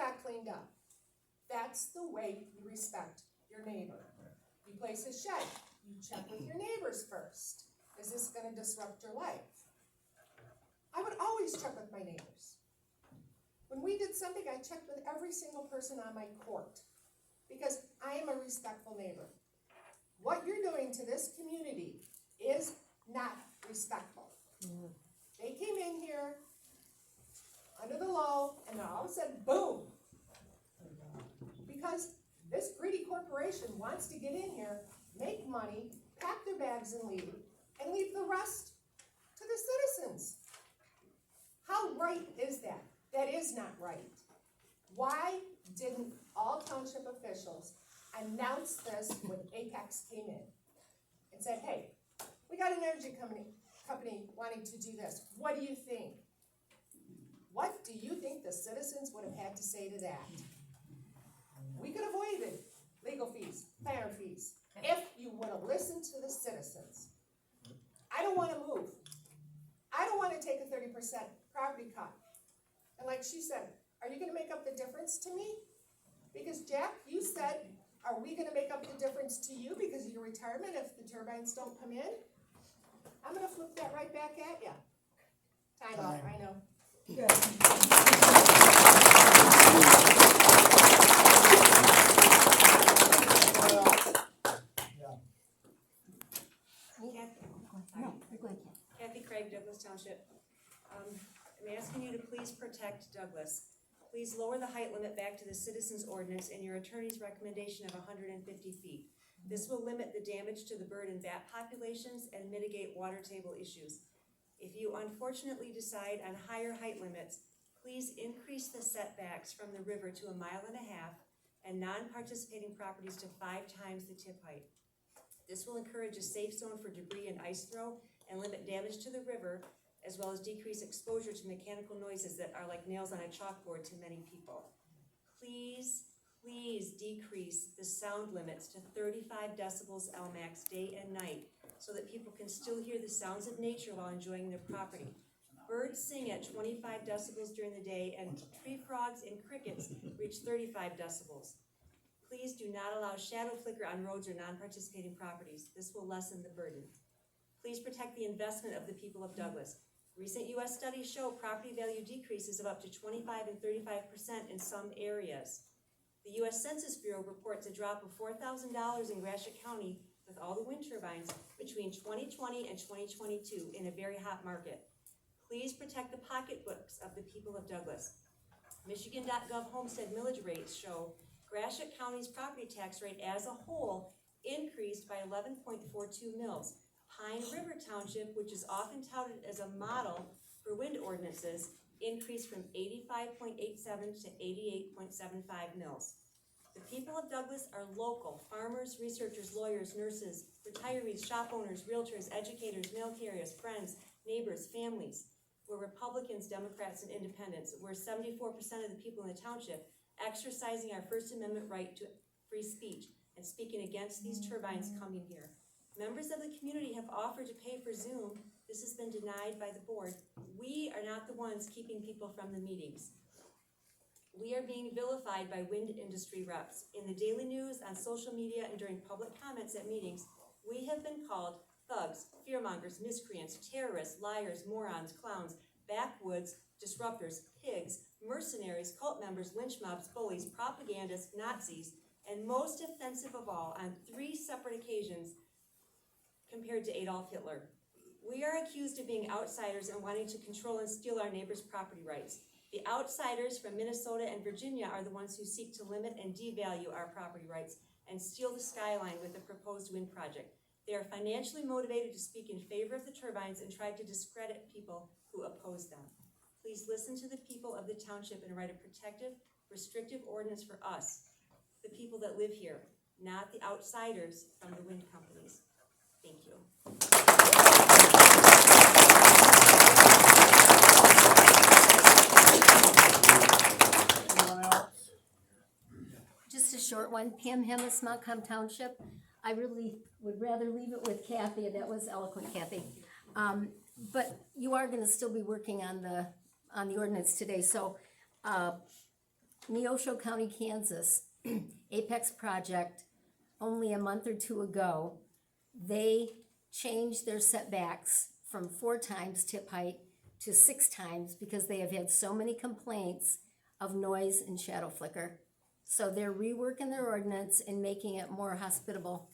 got cleaned up. That's the way you respect your neighbor. You place a shed, you check with your neighbors first. Is this gonna disrupt your life? I would always check with my neighbors. When we did something, I checked with every single person on my court because I am a respectful neighbor. What you're doing to this community is not respectful. They came in here under the law and then all of a sudden, boom. Because this greedy corporation wants to get in here, make money, pack their bags and leave the rest to the citizens. How right is that? That is not right. Why didn't all township officials announce this when Apex came in and said, hey, we got an energy company wanting to do this. What do you think? What do you think the citizens would have had to say to that? We could have avoided legal fees, fire fees, if you would have listened to the citizens. I don't want to move. I don't want to take a 30% property cut. And like she said, are you going to make up the difference to me? Because Jack, you said, are we going to make up the difference to you because of your retirement if the turbines don't come in? I'm going to flip that right back at you. Time out, I know. Kathy Craig, Douglas Township. I'm asking you to please protect Douglas. Please lower the height limit back to the citizens ordinance and your attorney's recommendation of 150 feet. This will limit the damage to the bird and bat populations and mitigate water table issues. If you unfortunately decide on higher height limits, please increase the setbacks from the river to 1.5 miles and non-participating properties to 5 times the tip height. This will encourage a safe zone for debris and ice throw and limit damage to the river, as well as decrease exposure to mechanical noises that are like nails on a chalkboard to many people. Please decrease the sound limits to 35 decibels Lmax day and night so that people can still hear the sounds of nature while enjoying their property. Birds sing at 25 decibels during the day and tree frogs and crickets reach 35 decibels. Please do not allow shadow flicker on roads or non-participating properties. This will lessen the burden. Please protect the investment of the people of Douglas. Recent U.S. studies show property value decreases of up to 25 and 35% in some areas. The U.S. Census Bureau reports a drop of $4,000 in Gratiot County with all the wind turbines between 2020 and 2022 in a very hot market. Please protect the pocketbooks of the people of Douglas. Michigan.gov homestead millage rates show Gratiot County's property tax rate as a whole increased by 11.42 mils. Pine River Township, which is often touted as a model for wind ordinances, increased from 85.87 to 88.75 mils. The people of Douglas are local: farmers, researchers, lawyers, nurses, retirees, shop owners, realtors, educators, mail carriers, friends, neighbors, families. We're Republicans, Democrats, and Independents. We're 74% of the people in the township exercising our First Amendment right to free speech and speaking against these turbines coming here. Members of the community have offered to pay for Zoom. This has been denied by the board. We are not the ones keeping people from the meetings. We are being vilified by wind industry reps. In the daily news, on social media, and during public comments at meetings, we have been called thugs, fearmongers, miscreants, terrorists, liars, morons, clowns, backwoods, disruptors, pigs, mercenaries, cult members, lynch mobs, bullies, propagandists, Nazis, and most offensive of all, on 3 separate occasions, compared to Adolf Hitler. We are accused of being outsiders and wanting to control and steal our neighbors' property rights. The outsiders from Minnesota and Virginia are the ones who seek to limit and devalue our property rights and steal the skyline with the proposed wind project. They are financially motivated to speak in favor of the turbines and try to discredit people who oppose them. Please listen to the people of the township and write a protective, restrictive ordinance for us, the people that live here, not the outsiders from the wind companies. Thank you. Anyone else? Just a short one. Pam Hemmis, Montcalm Township. I really would rather leave it with Kathy. That was eloquent, Kathy. But you are going to still be working on the ordinance today. So Neosho County, Kansas, Apex Project, only a month or two ago, they changed their setbacks from 4 times tip height to 6 times because they have had so many complaints of noise and shadow flicker. So they're reworking their ordinance and making it more hospitable.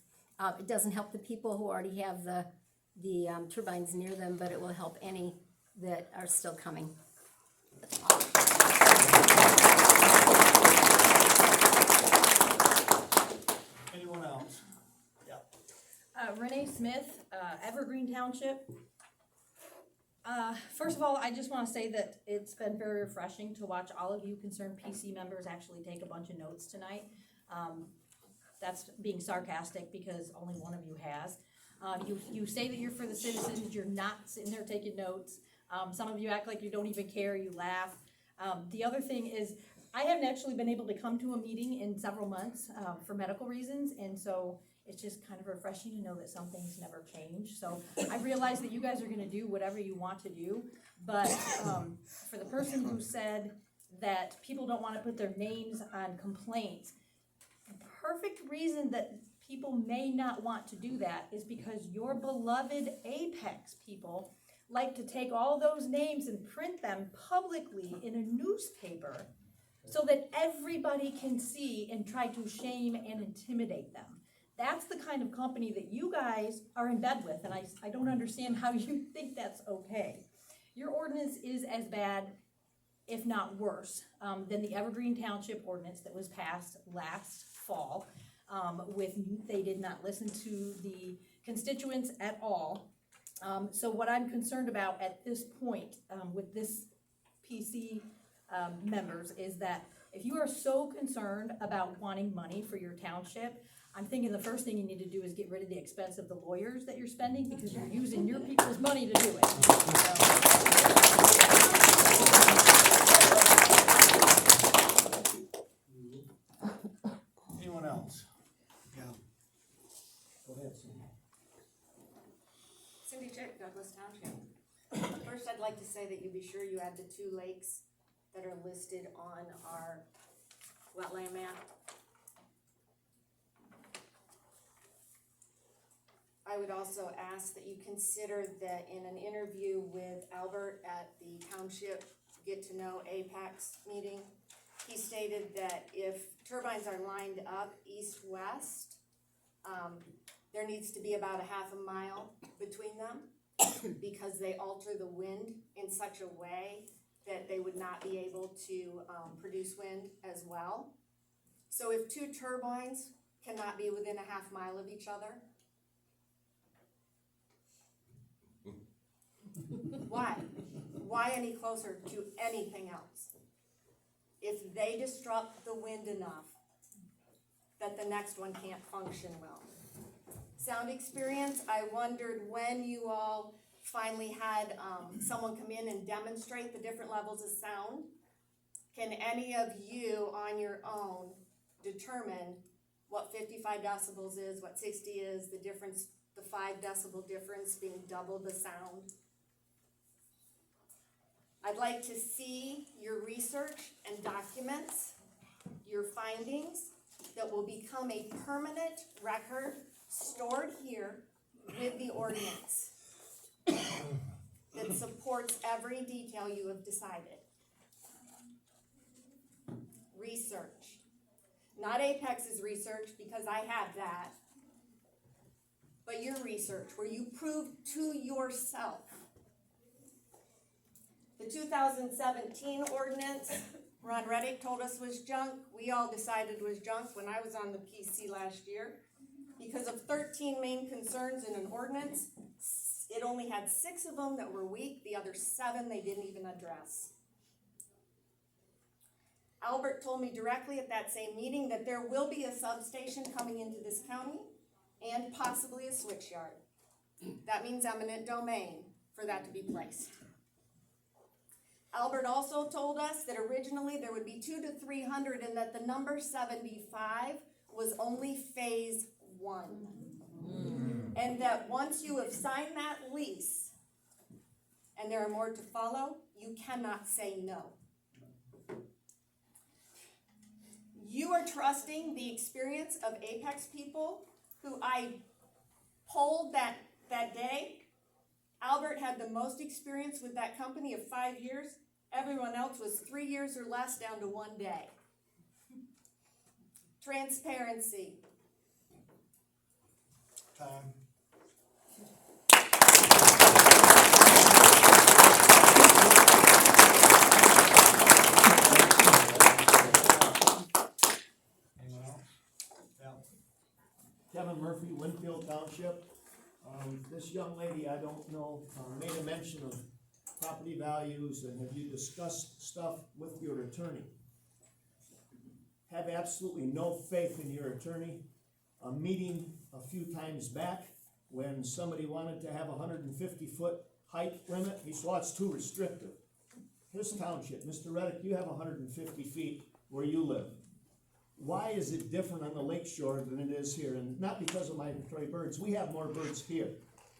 It doesn't help the people who already have the turbines near them, but it will help any that are still coming. Anyone else? Yeah. Renee Smith, Evergreen Township. First of all, I just wanna say that it's been very refreshing to watch all of you concerned PC members actually take a bunch of notes tonight. That's being sarcastic because only one of you has. You say that you're for the citizens, you're not sitting there taking notes. Some of you act like you don't even care, you laugh. The other thing is, I haven't actually been able to come to a meeting in several months, for medical reasons, and so it's just kind of refreshing to know that some things never change. So I realize that you guys are gonna do whatever you want to do, but, for the person who said that people don't wanna put their names on complaints, the perfect reason that people may not want to do that is because your beloved Apex people like to take all those names and print them publicly in a newspaper so that everybody can see and try to shame and intimidate them. That's the kind of company that you guys are in bed with, and I don't understand how you think that's okay. Your ordinance is as bad, if not worse, than the Evergreen Township ordinance that was passed last fall. They did not listen to the constituents at all. So what I'm concerned about at this point, with this PC members, is that if you are so concerned about wanting money for your township, I'm thinking the first thing you need to do is get rid of the expense of the lawyers that you're spending, because you're using your people's money to do it. Anyone else? Yeah. Go ahead, Cindy. Cindy Chick, Douglas Township. First, I'd like to say that you be sure you add the 2 lakes that are listed on our wetland map. I would also ask that you consider that in an interview with Albert at the Township Get to Know Apex meeting, he stated that if turbines are lined up east-west, there needs to be about a half a mile between them because they alter the wind in such a way that they would not be able to produce wind as well. So if 2 turbines cannot be within a half mile of each other, why? Why any closer to anything else? If they disrupt the wind enough that the next one can't function well. Sound experience, I wondered when you all finally had someone come in and demonstrate the different levels of sound. Can any of you on your own determine what 55 decibels is, what 60 is, the difference, the 5 decibel difference being double the sound? I'd like to see your research and documents, your findings that will become a permanent record stored here with the ordinance that supports every detail you have decided. Research. Not Apex's research, because I have that, but your research, where you prove to yourself. The 2017 ordinance, Ron Reddick told us was junk. We all decided was junk when I was on the PC last year. Because of 13 main concerns in an ordinance, it only had 6 of them that were weak. The other 7 they didn't even address. Albert told me directly at that same meeting that there will be a substation coming into this county and possibly a switch yard. That means eminent domain for that to be placed. Albert also told us that originally there would be 200 to 300 and that the number 75 was only phase 1. And that once you have signed that lease and there are more to follow, you cannot say no. trusting the experience of Apex people who I polled that day. Albert had the most experience with that company of 5 years. Everyone else was 3 years or less down to 1 day. Transparency. Time. Anyone else? Yeah. Kevin Murphy, Winfield Township. This young lady, I don't know, made a mention of property values, and have you discussed stuff with your attorney? Have absolutely no faith in your attorney. A meeting a few times back, when somebody wanted to have a 150-foot height limit, he said, well, it's too restrictive. His township, Mr. Reddick, you have 150 feet where you live. Why is it different on the lake shore than it is here? And not because of migratory birds. We have more birds here.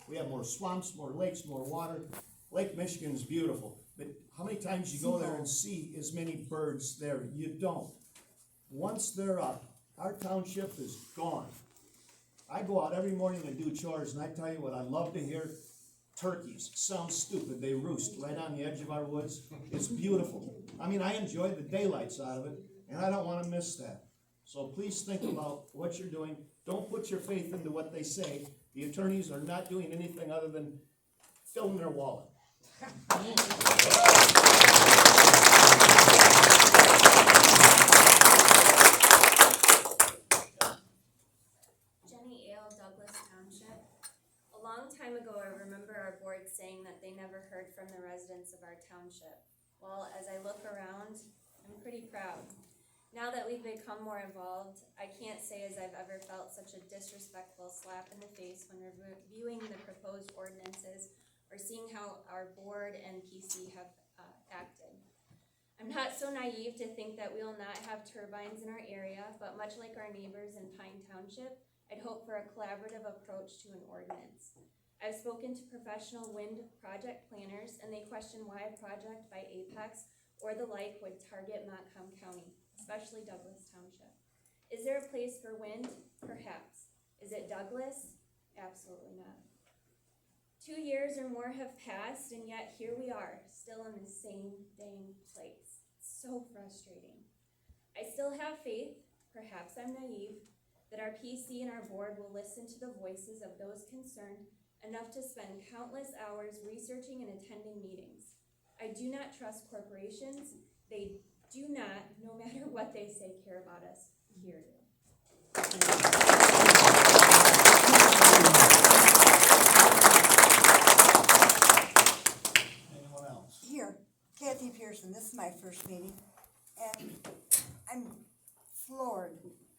We have more swamps, more lakes, more water. Lake Michigan's beautiful, but how many times you go there and see as many birds there? You don't. Once they're up, our township is gone. I go out every morning and do chores, and I tell you what, I love to hear turkeys. Sounds stupid, they roost right on the edge of our woods. It's beautiful. I mean, I enjoy the daylights out of it, and I don't want to miss that. So please think about what you're doing. Don't put your faith into what they say. The attorneys are not doing anything other than filling their wallet. Jenny Ale, Douglas Township. A long time ago, I remember our board saying that they never heard from the residents of our township. Well, as I look around, I'm pretty proud. Now that we've become more involved, I can't say as I've ever felt such a disrespectful slap in the face when reviewing the proposed ordinances or seeing how our board and PC have acted. I'm not so naive to think that we will not have turbines in our area, but much like our neighbors in Pine Township, I'd hope for a collaborative approach to an ordinance. I've spoken to professional wind project planners, and they question why a project by Apex or the like would target Montcalm County, especially Douglas Township. Is there a place for wind? Perhaps. Is it Douglas? Absolutely not. 2 years or more have passed, and yet here we are, still in the same dang place. It's so frustrating. I still have faith, perhaps I'm naive, that our PC and our board will listen to the voices of those concerned enough to spend countless hours researching and attending meetings. I do not trust corporations. They do not, no matter what they say, care about us. Here do. Anyone else? Here, Kathy Pearson, this is my first meeting, and I'm floored.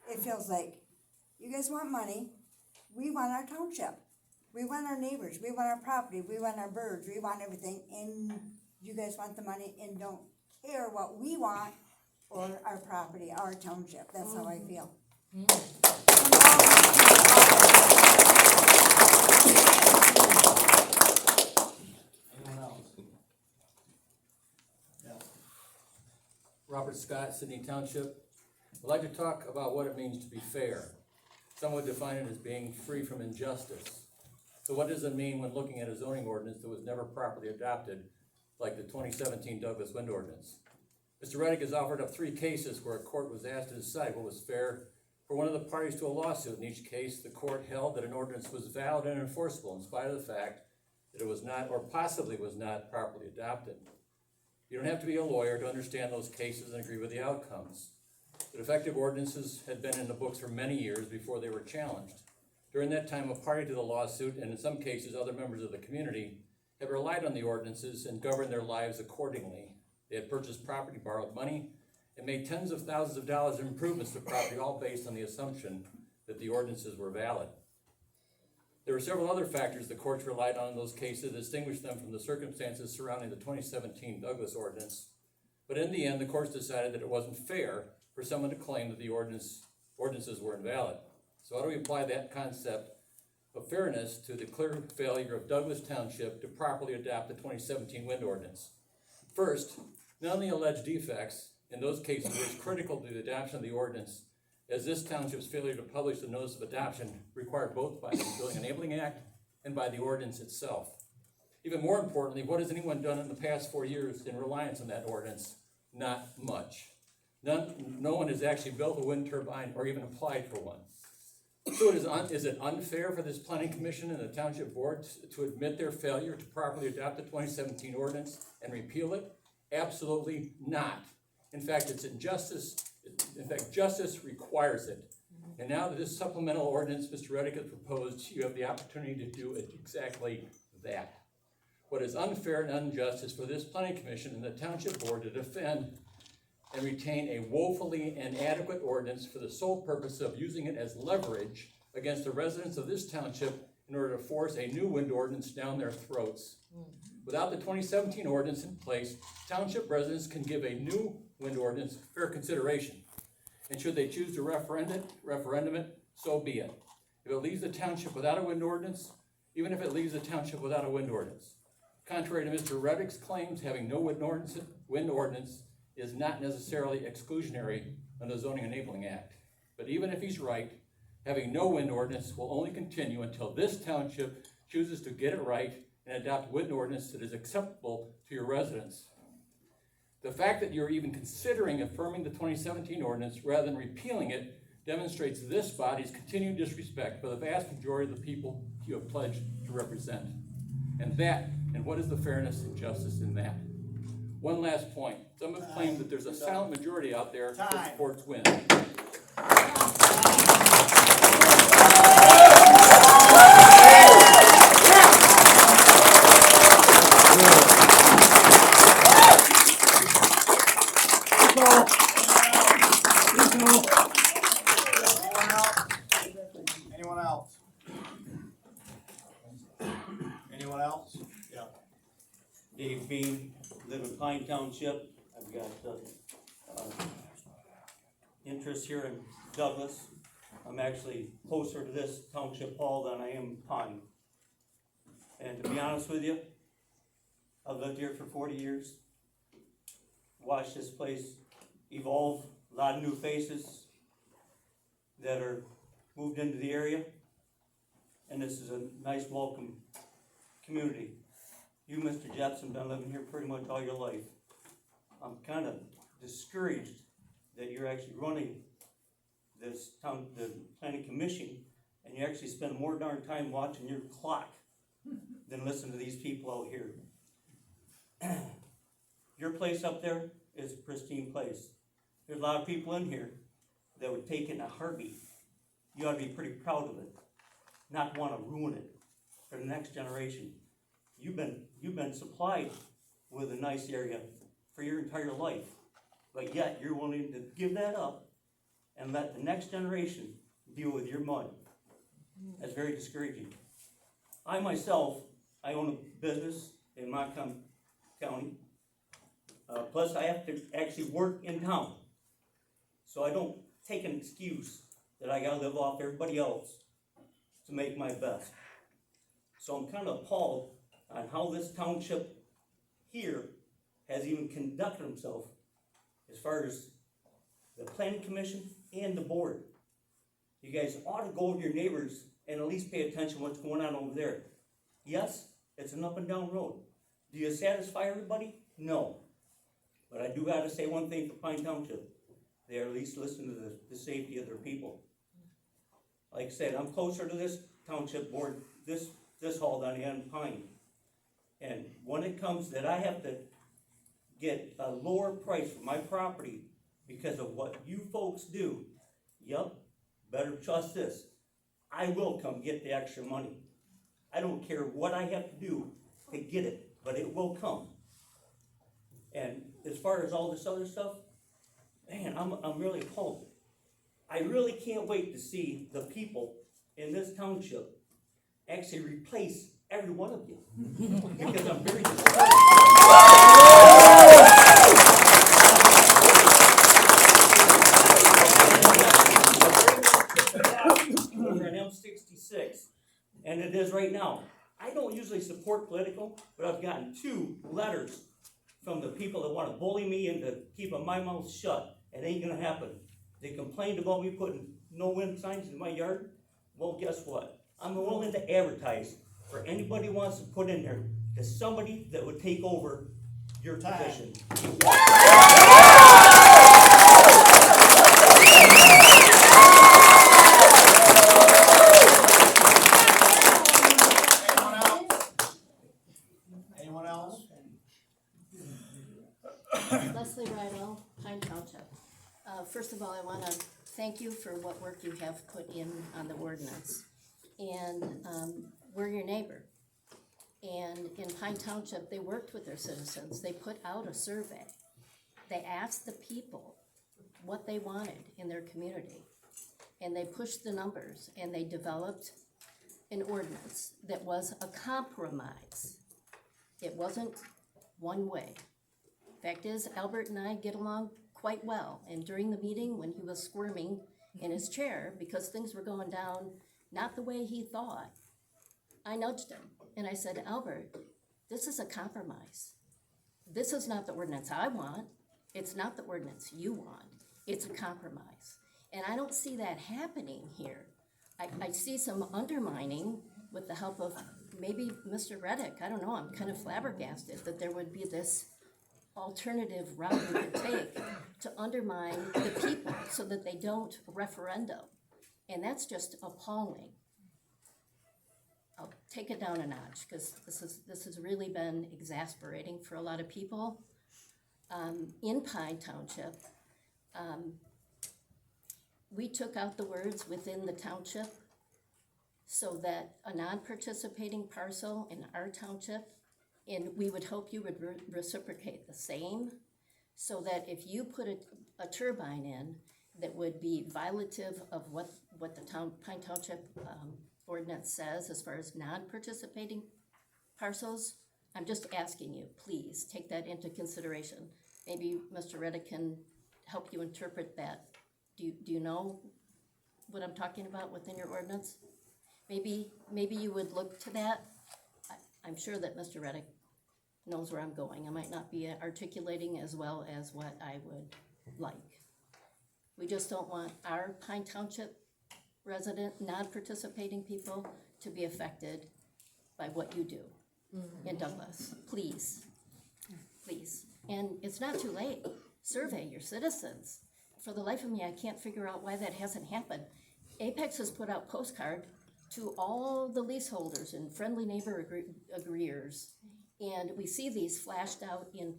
It feels like, you guys want money, we want our township, we want our neighbors, we want our property, we want our birds, we want everything, and you guys want the money and don't care what we want or our property, our township. That's how I feel. Anyone else? Yeah. Robert Scott, Sydney Township. I'd like to talk about what it means to be fair. Some would define it as being free from injustice. So what does it mean when looking at a zoning ordinance that was never properly adopted, like the 2017 Douglas Wind Ordinance? Mr. Reddick has offered up 3 cases where a court was asked to decide what was fair for one of the parties to a lawsuit. In each case, the court held that an ordinance was valid and enforceable in spite of the fact that it was not, or possibly was not, properly adopted. You don't have to be a lawyer to understand those cases and agree with the outcomes. The defective ordinances had been in the books for many years before they were challenged. During that time, a party to the lawsuit, and in some cases other members of the community, had relied on the ordinances and governed their lives accordingly. They had purchased property, borrowed money, and made tens of thousands of dollars in improvements to property, all based on the assumption that the ordinances were valid. There were several other factors the courts relied on in those cases to distinguish them from the circumstances surrounding the 2017 Douglas Ordinance. But in the end, the courts decided that it wasn't fair for someone to claim that the ordinances were invalid. So how do we apply that concept of fairness to the clear failure of Douglas Township to properly adopt the 2017 Wind Ordinance? First, none of the alleged defects in those cases was critical to the adoption of the ordinance as this township's failure to publish the notice of adoption required both by the Building Enabling Act and by the ordinance itself. Even more importantly, what has anyone done in the past 4 years in reliance on that ordinance? Not much. No one has actually built a wind turbine or even applied for one. So is it unfair for this planning commission and the township board to admit their failure to properly adopt the 2017 ordinance and repeal it? Absolutely not. In fact, it's injustice. In fact, justice requires it. And now that this supplemental ordinance Mr. Reddick has proposed, you have the opportunity to do exactly that. What is unfair and unjust is for this planning commission and the township board to defend and retain a woefully inadequate ordinance for the sole purpose of using it as leverage against the residents of this township in order to force a new wind ordinance down their throats. Without the 2017 ordinance in place, township residents can give a new wind ordinance fair consideration. And should they choose to referendum it, so be it. If it leaves the township without a wind ordinance, even if it leaves the township without a wind ordinance. Contrary to Mr. Reddick's claims, having no wind ordinance is not necessarily exclusionary under the Zoning Enabling Act. But even if he's right, having no wind ordinance will only continue until this township chooses to get it right and adopt a wind ordinance that is acceptable to your residents. The fact that you're even considering affirming the 2017 ordinance rather than repealing it demonstrates this body's continued disrespect for the vast majority of the people you have pledged to represent. And what is the fairness and justice in that? One last point. Some have claimed that there's a silent majority out there that supports wind. Anyone else? Anyone else? Yeah. Dave Bean, live in Pine Township. I've got interest here in Douglas. I'm actually closer to this township hall than I am Pine. And to be honest with you, I've lived here for 40 years. Watched this place evolve, a lot of new faces that are moved into the area. And this is a nice welcome community. You, Mr. Jepson, been living here pretty much all your life. I'm kind of discouraged that you're actually running this town, the planning commission, and you actually spend more darn time watching your clock than listen to these people out here. Your place up there is a pristine place. There's a lot of people in here that would take it in a heartbeat. You ought to be pretty proud of it, not want to ruin it for the next generation. You've been supplied with a nice area for your entire life, but yet you're willing to give that up and let the next generation deal with your mud. That's very discouraging. I myself, I own a business in Montgomery County. Plus I have to actually work in town. So I don't take an excuse that I gotta live off everybody else to make my best. So I'm kind of appalled on how this township here has even conducted himself as far as the planning commission and the board. You guys ought to go to your neighbors and at least pay attention to what's going on over there. Yes, it's an up and down road. Do you satisfy everybody? No. But I do gotta say one thing for Pine Township. They at least listen to the safety of their people. Like I said, I'm closer to this township board, this hall than I am Pine. And when it comes that I have to get a lower price for my property because of what you folks do, yep, better trust this. I will come get the extra money. I don't care what I have to do to get it, but it will come. And as far as all this other stuff, man, I'm really appalled. I really can't wait to see the people in this township actually replace every one of you. Because I'm very disappointed. We're in M66, and it is right now. I don't usually support political, but I've gotten 2 letters from the people that want to bully me into keeping my mouth shut. It ain't gonna happen. They complained about me putting no wind signs in my yard. Well, guess what? I'm willing to advertise for anybody who wants to put in there, to somebody that would take over your Time. position. Anyone else? Anyone else? Leslie Rydell, Pine Township. First of all, I wanna thank you for what work you have put in on the ordinance. And, we're your neighbor. And in Pine Township, they worked with their citizens, they put out a survey. They asked the people what they wanted in their community. And they pushed the numbers, and they developed an ordinance that was a compromise. It wasn't one way. Fact is, Albert and I get along quite well, and during the meeting, when he was squirming in his chair because things were going down not the way he thought, I nudged him, and I said, Albert, this is a compromise. This is not the ordinance I want, it's not the ordinance you want, it's a compromise. And I don't see that happening here. I see some undermining with the help of maybe Mr. Reddick, I don't know, I'm kind of flabbergasted that there would be this alternative route we could take to undermine the people so that they don't referendum. And that's just appalling. I'll take it down a notch, because this has really been exasperating for a lot of people. In Pine Township, we took out the words within the township so that a non-participating parcel in our township, and we would hope you would reciprocate the same, so that if you put a turbine in that would be violative of what the Pine Township ordinance says as far as non-participating parcels, I'm just asking you, please, take that into consideration. Maybe Mr. Reddick can help you interpret that. Do you know what I'm talking about within your ordinance? Maybe you would look to that. I'm sure that Mr. Reddick knows where I'm going. I might not be articulating as well as what I would like. We just don't want our Pine Township resident, non-participating people to be affected by what you do in Douglas. Please, please. And it's not too late. Survey your citizens. For the life of me, I can't figure out why that hasn't happened. Apex has put out postcard to all the leaseholders and friendly neighbor agreeers. And we see these flashed out in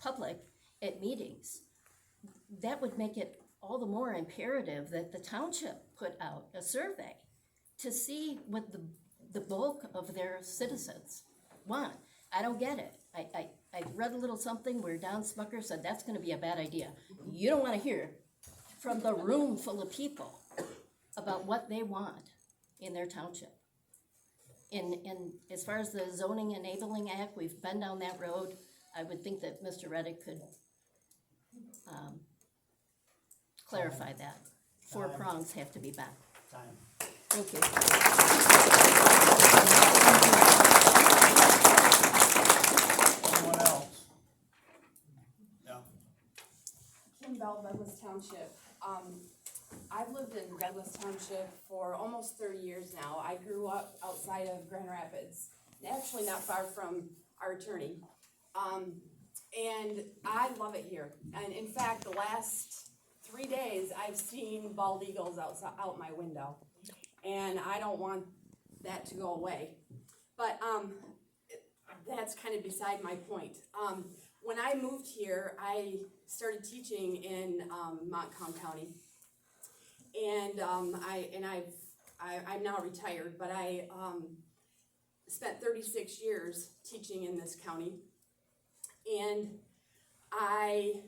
public at meetings. That would make it all the more imperative that the township put out a survey to see what the bulk of their citizens want. I don't get it. I read a little something where Don Smucker said that's gonna be a bad idea. You don't wanna hear from the room full of people about what they want in their township. And as far as the Zoning Enabling Act, we've been down that road. I would think that Mr. Reddick could clarify that. 4 prongs have to be met. Time. Thank you. Anyone else? No. Kim Bell, Douglas Township. I've lived in Douglas Township for almost 30 years now. I grew up outside of Grand Rapids, actually not far from our attorney. And I love it here. And in fact, the last 3 days, I've seen bald eagles out my window. And I don't want that to go away. But that's kind of beside my point. When I moved here, I started teaching in Montcalm County. And I'm now retired, but I spent 36 years teaching in this county. And I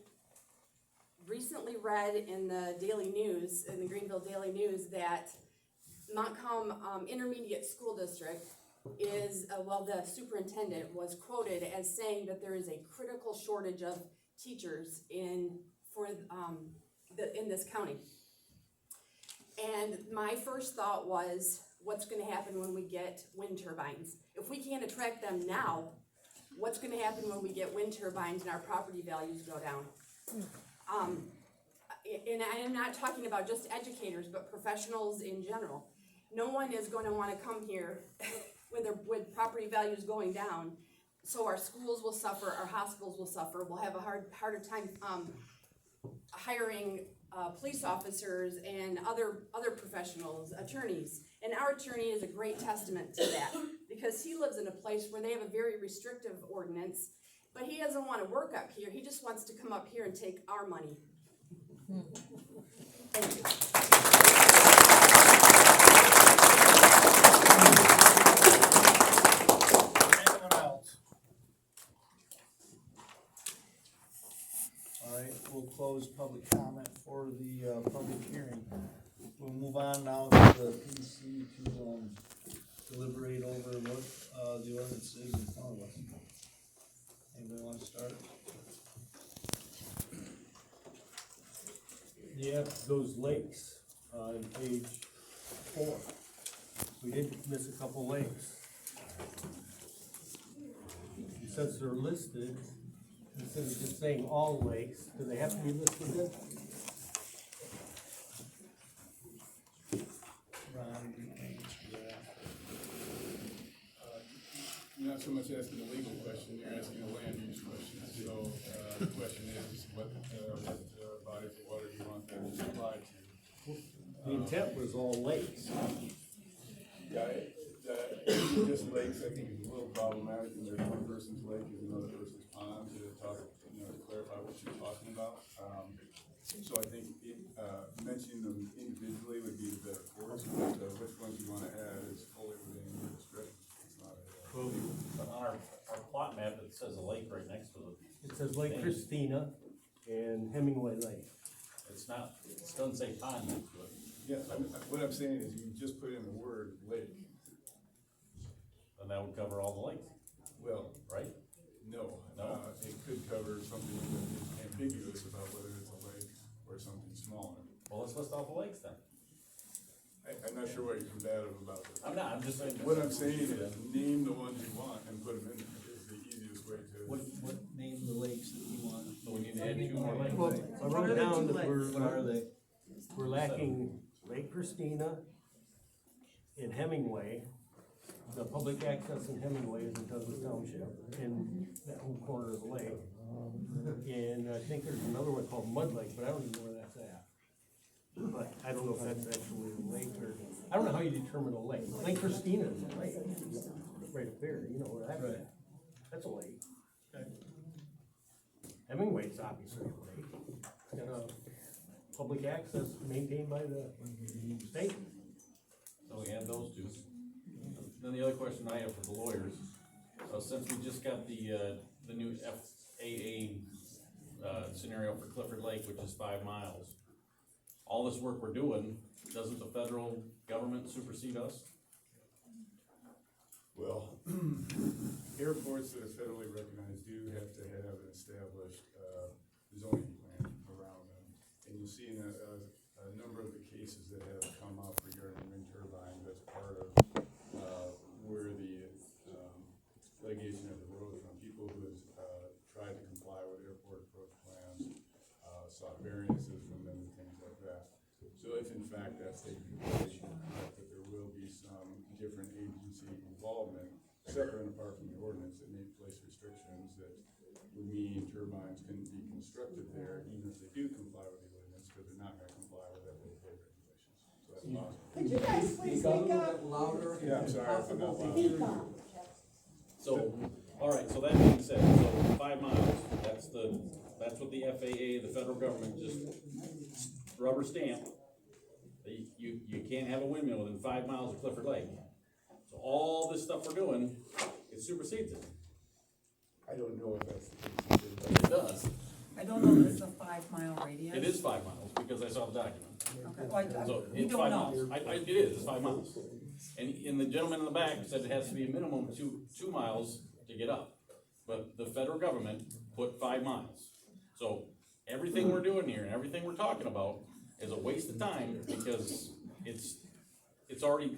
recently read in the Daily News, in the Greenville Daily News, that Montcalm Intermediate School District is, the superintendent was quoted as saying that there is a critical shortage of teachers in this county. And my first thought was, what's gonna happen when we get wind turbines? If we can't attract them now, what's gonna happen when we get wind turbines and our property values go down? and I am not talking about just educators, but professionals in general. No one is gonna wanna come here with property values going down. So our schools will suffer, our hospitals will suffer, we'll have a harder time, hiring, police officers and other professionals, attorneys. And our attorney is a great testament to that, because he lives in a place where they have a very restrictive ordinance, but he doesn't wanna work up here, he just wants to come up here and take our money. Thank you. Anyone else? All right, we'll close public comment for the, public hearing. We'll move on now to the PC to, deliberate over what, the ordinance is in front of us. Anybody wanna start? Yeah, those lakes, on page 4. We did miss a couple lakes. Since they're listed, instead of just saying all lakes, do they have to be listed then? Ron, You're not so much asking a legal question, you're asking a land use question. So, the question is, what bodies of water do you want that to apply to? The intent was all lakes. Yeah, just lakes, I think is a little problematic, and there's one person's lake is another person's pond to talk, to clarify what you're talking about. So I think, mentioning them individually would be the better course, but, which ones you wanna add is fully within your discretion. It's not But on our plot map, it says a lake right next to it. It says Lake Christina and Hemingway Lake. It's not, it doesn't say pond next to it. Yeah, what I'm saying is you just put in the word lake. And that would cover all the lakes, Well, right? no, No? it could cover something that is ambiguous about whether it's a lake or something smaller. Well, let's list all the lakes then. I'm not sure what you're combative about. I'm not, I'm just saying. What I'm saying is name the ones you want and put them in there is the easiest way to. what name the lakes that you want? So we need to add 2 more lakes. Well, I wrote down that What are they? we're lacking Lake Christina in Hemingway. The public access in Hemingway is in Douglas Township, in that whole corner of the lake. And I think there's another one called Mud Lake, but I don't even know where that's at. But I don't know if that's actually a lake or, I don't know how you determine a lake. Lake Christina is a lake, right up there, you know where that's at. That's a lake. Hemingway's obviously a lake. It's got a public access maintained by the state. So we have those 2. Then the other question I have for the lawyers, since we just got the new FAA, scenario for Clifford Lake, which is 5 miles. All this work we're doing, doesn't the federal government supersede us? Well, airports that are federally recognized do have to have an established, zoning plan around them. And you'll see in a number of the cases that have come up regarding wind turbines, that's part of, where the, litigation has arose from people who have, tried to comply with airport approach plans, sought variances from them and things like that. So if in fact that's taking place, that there will be some different agency involvement, separate and apart from the ordinance, that may place restrictions that would mean turbines couldn't be constructed there, even if they do comply with the ordinance, because they're not gonna comply with FAA regulations. So that's possible. Could you guys please speak up? Yeah, I'm sorry if I'm not loud. So, all right, so that being said, so 5 miles, that's what the FAA, the federal government, just rubber stamp. You can't have a windmill within 5 miles of Clifford Lake. So all this stuff we're doing, it supersedes it. I don't know if that's the case. It does. I don't know if it's a 5-mile radius. It is 5 miles, because I saw the document. Okay, well, So we it's don't 5 know. miles. It is, it's 5 miles. And the gentleman in the back said it has to be a minimum of 2 miles to get up. But the federal government put 5 miles. So everything we're doing here and everything we're talking about is a waste of time, because it's already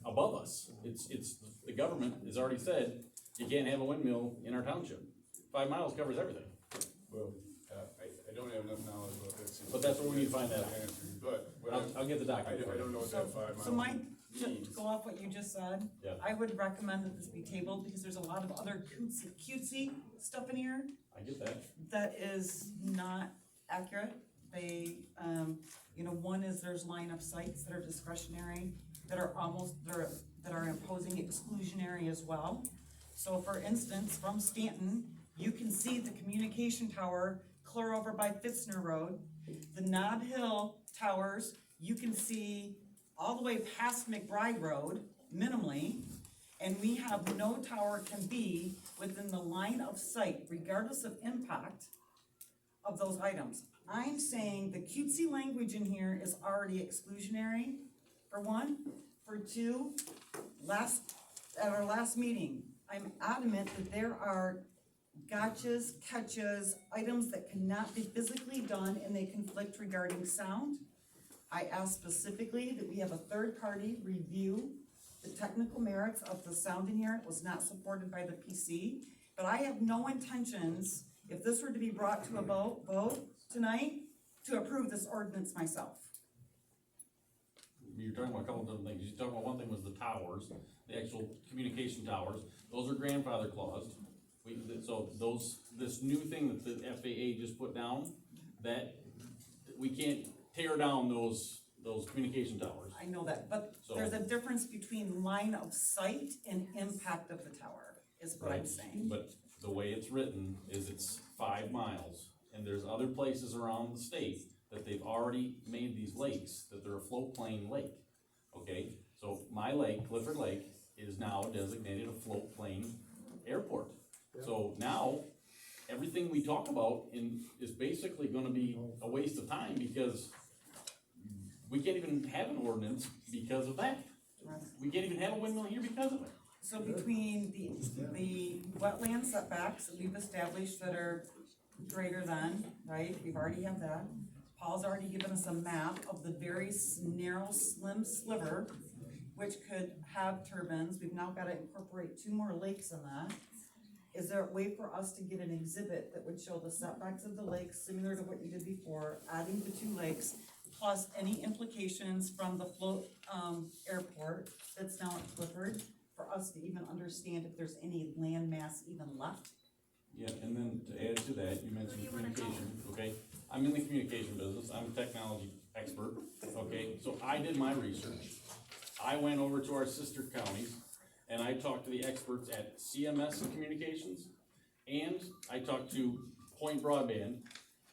above us. The government has already said, you can't have a windmill in our township. 5 miles covers everything. Well, I I don't have enough knowledge about that. But that's where we need to find that out. Answer, but what I'll get the I document. don't know what that 5 mile So Mike, to means. go off what you just said, Yeah. I would recommend that this be tabled because there's a lot of other cutesy stuff in here I get that. that is not accurate. They, you know, one is there's line of sights that are discretionary, that are that are imposing exclusionary as well. So for instance, from Stanton, you can see the communication tower clear over by Fitzner Road. The Nob Hill towers, you can see all the way past McBride Road, minimally. And we have no tower can be within the line of sight, regardless of impact of those items. I'm saying the cutesy language in here is already exclusionary, for one. For two, at our last meeting, I'm adamant that there are gotchas, catches, items that cannot be physically done and they conflict regarding sound. I asked specifically that we have a third party review the technical merits of the sound in here. It was not supported by the PC, but I have no intentions, if this were to be brought to a vote tonight, to approve this ordinance myself. You're talking about a couple of different things. You're talking about one thing was the towers, the actual communication towers. Those are grandfather claused. This new thing that the FAA just put down, that we can't tear down those communication towers. I know that, but So- there's a difference between line of sight and impact of the tower, is what I'm Right, saying. but the way it's written is it's 5 miles, and there's other places around the state that they've already made these lakes, that they're a floatplain lake, okay? So my lake, Clifford Lake, is now designated a floatplain airport. So now, everything we talk about is basically gonna be a waste of time, because we can't even have an ordinance because of that. We can't even have a windmill here because of it. So between the wetland setbacks that we've established that are greater than, right, we've already have that. Paul's already given us a map of the very narrow, slim sliver, which could have turbines. We've now gotta incorporate 2 more lakes in that. Is there a way for us to get an exhibit that would show the setbacks of the lakes, similar to what you did before, adding the 2 lakes, plus any implications from the float, airport that's now at Clifford, for us to even understand if there's any land mass even left? Yeah, and then to add to that, you mentioned communication, okay? I'm in the communication business, I'm a technology expert, okay? So I did my research. I went over to our sister counties, and I talked to the experts at CMS and Communications, and I talked to Point Broadband,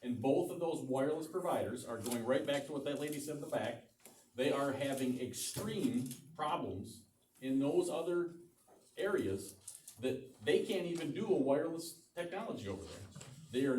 and both of those wireless providers are going right back to what that lady said in the back. They are having extreme problems in those other areas that they can't even do a wireless technology over there. They are not